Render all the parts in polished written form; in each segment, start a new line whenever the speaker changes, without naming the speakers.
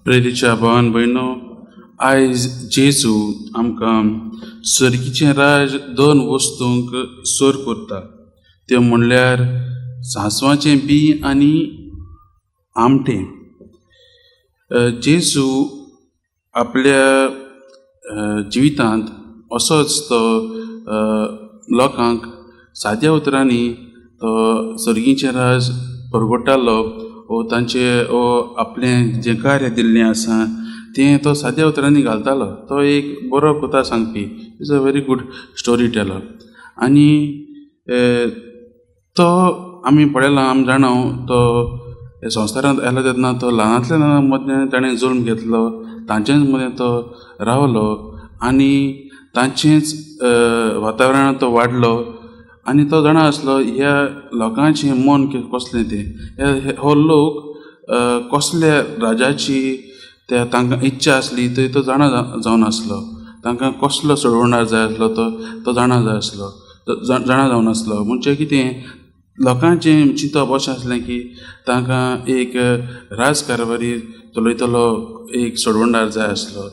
प्रेरीच्या भावान भयणो, आयज जेजू आमकां सर्गीचें राज दोन वस्तूंक सोर करता. त्यो म्हणल्यार सांसवाचें बी आनी आमटें. जेजू आपल्या जिवितांत असोच तो लोकांक साद्या उतरांनी तो सर्गीचें राज परगटालो वो तांचे वो आपलें जें कार्य दिल्लें आसा तें तो साद्या उतरांनी घालतालो. तो एक बरो कथा सांगपी. Is a very good story teller. आनी तो आमी पळयलां, आमी जाणां तो संवसारांत आयलो तेन्ना तो ल्हानांतल्या ल्हान मदें ताणें जल्म घेतलो, तांचेच मदें तो रावलो आनी तांचेच वातावरणांत तो वाडलो. आनी तो जाणा आसलो ह्या लोकांचें मन कसलें तें, हो लोक कसल्या राजाची त्या तांकां इच्छा आसली थंय तो जाणा जावन आसलो. तांकां कसलो सोडवणार जाय आसलो तो जाणा जाय आसलो, जाणा जावन आसलो. म्हणजे कितें, लोकांचें चिंतप अशें आसलें की तांकां एक राजकारभारी चलयतलो एक सोडवणदार जाय आसलो.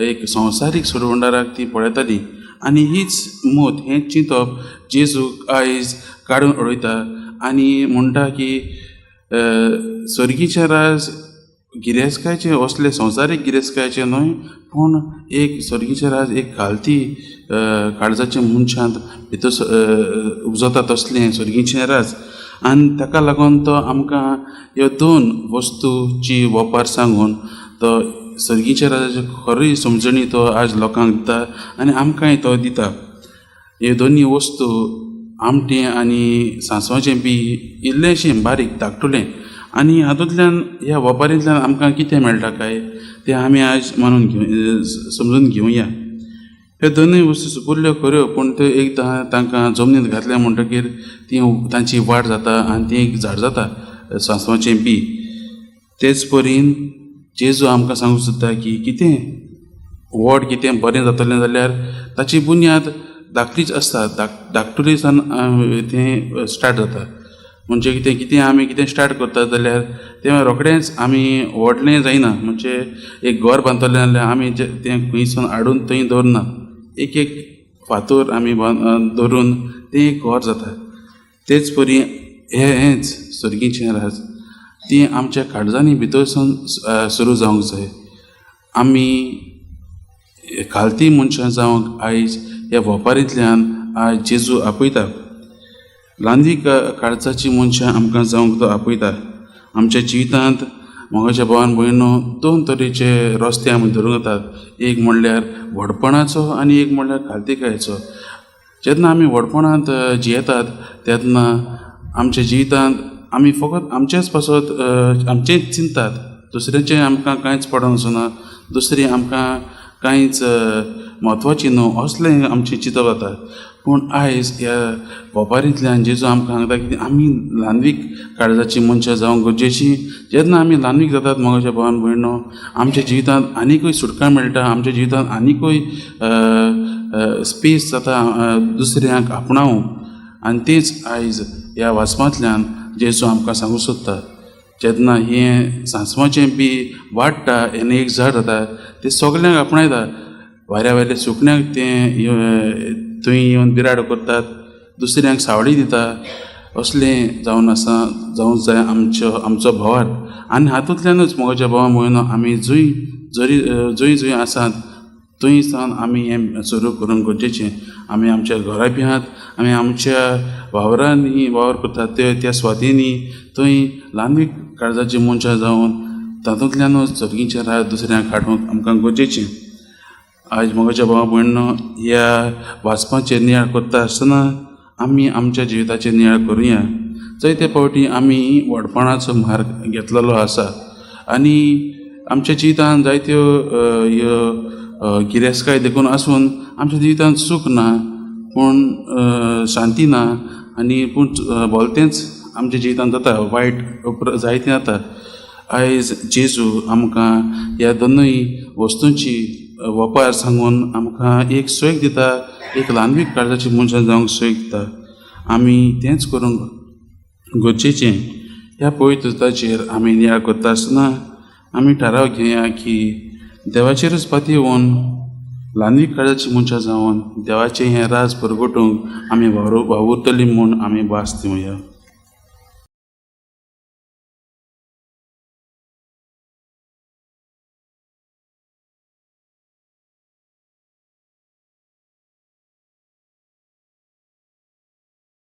एक संवसारीक सोडवणदाराक ती पळयताली. आनी हीच मत, हेंच चिंतप जेजूक आयज काडून उडयता आनी म्हणटा की सर्गीचें राज गिरेस्तकायचें असलें संवसारीक गिरेस्तकायचें न्हय, पूण एक सर्गीचें राज एक खालती काळजाच्या मनशांत भितर उजवता तसलें सर्गीचें राज. आनी ताका लागून तो आमकां ह्यो दोन वस्तूची वपार सांगून तो सर्गीच्या राजाची खरी समजणी तो आज लोकांक दिता आनी आमकांय तो दिता. हे दोनी वस्तू आमटें आनी सांसवाचें बी इल्लेंशें बारीक धाकटुलें. आनी हातूंतल्यान ह्या वपारींतल्यान आमकां कितें मेळटा काय तें आमी आज समजून घेवया. ह्यो दोनूय वस्तू सुपुल्ल्यो खऱ्यो, पूण त्यो एकदां तांकां जमनींत घातल्या म्हणटकीर ती तांची वाड जाता आनी ती एक झाड जाता, सांसवाचें बी. तेच परीन जेजू आमकां सांगूंक सोदता की कितें व्हड कितें बरें जातलें जाल्यार ताची बुन्याद धाकटीच आसता, धाकटुलेसान तें स्टार्ट जाता. म्हणजे कितें आमी कितें स्टार्ट करतात जाल्यार तें रोखडेंच आमी व्हडलें जायना. म्हणजे एक घर बांदतलें जाल्यार आमी तें खंयसून हाडून थंय दवरना, एक एक फातर आमी दवरून तें एक घर जाता. तेच परी हेंच सर्गीचें राज ती आमच्या काळजांनी भितरसून सुरू जावंक जाय. आमी खालती मनशां जावंक आयज ह्या वपारींतल्यान आयज जेजू आपयता. ल्हानवीक काळजाची मनशां आमकां जावंक तो आपयता. आमच्या जिवितांत मोगाच्या भावान भयणो दोन तरेचे रस्ते आमी धरूंक येतात. एक म्हणल्यार व्हडपणाचो आनी एक म्हणल्यार खालतीकायेचो. जेन्ना आमी व्हडपणांत जियेतात तेन्ना आमच्या जिवितांत आमी फकत आमचेच पासत आमचेंच चिंतात, दुसऱ्याचें आमकां कांयच पडोन वचना, दुसरी आमकां कांयच म्हत्वाची न्हू असलें आमचें चिंतप जाता. पूण आयज ह्या वपारींतल्यान जेजू आमकां सांगता की आमी ल्हानवीक काळजाची मनशां जावंक गरजेचीं. जेन्ना आमी ल्हानवीक जातात मोगाच्या भावान भयणो, आमच्या जिवितांत आनिकूय सुटका मेळटा, आमच्या जिवितांत आनिकूय स्पेस जाता दुसऱ्यांक आपणावंक. आनी तेंच आयज ह्या वाचपांतल्यान जेजू आमकां सांगूंक सोदता. जेन्ना हें सांसवाचें बी वाडटा आनी एक झाड जाता, तें सगल्यांक आपणायता. वाऱ्या वयल्या सुकण्यांक तें थंय येवन बिराड करतात, दुसऱ्यांक सावळी दिता. असलें जावंक जाय आमचो भावार्थ. आनी हातूंतल्यानूच मोगाच्या भावा भयणो आमी जंय आसात थंय सावन आमी हें सुरू करूंक गरजेचें. आमी आमच्या घरा भियांत, आमी आमच्या वावरांनी वावर करतात त्या स्वातींनी थंय ल्हानवीक काळजाची मनशां जावन तातूंतल्यानूच सर्गीचें राज दुसऱ्यांक हाडूंक आमकां गरजेचें. आयज मोगाच्या भावा भयणो, ह्या वाचपाचेर नियाळ करता आसतना आमी आमच्या जिविताचेर नियाळ करुया. जायते फावटी आमी व्हडपणाचो मार्ग घेतलेलो आसा आनी आमच्या जिवितांत जायत्यो ह्यो गिरेस्तकाय देखून आसून आमच्या जिवितांत सूख ना, पूण शांती ना, आनी पूण भलतेंच आमच्या जिवितांत जाता, वायट जायतें जाता. आयज जेजू आमकां ह्या दोनूय वस्तूंची वपार सांगून आमकां एक सोयक दिता, एक ल्हानवीक काळजाची मनशां जावंक सोयक दिता. आमी तेंच करूंक गरजेचें. ह्या पवित्रताचेर आमी नियाळ करता आसतना आमी थाराव घेया की देवाचेरच पाती येवन ल्हानवीक काळजाची मनशां जावन देवाचें हें राज परगटूंक आमी वावुरतलीं म्हूण आमी भास दिवया.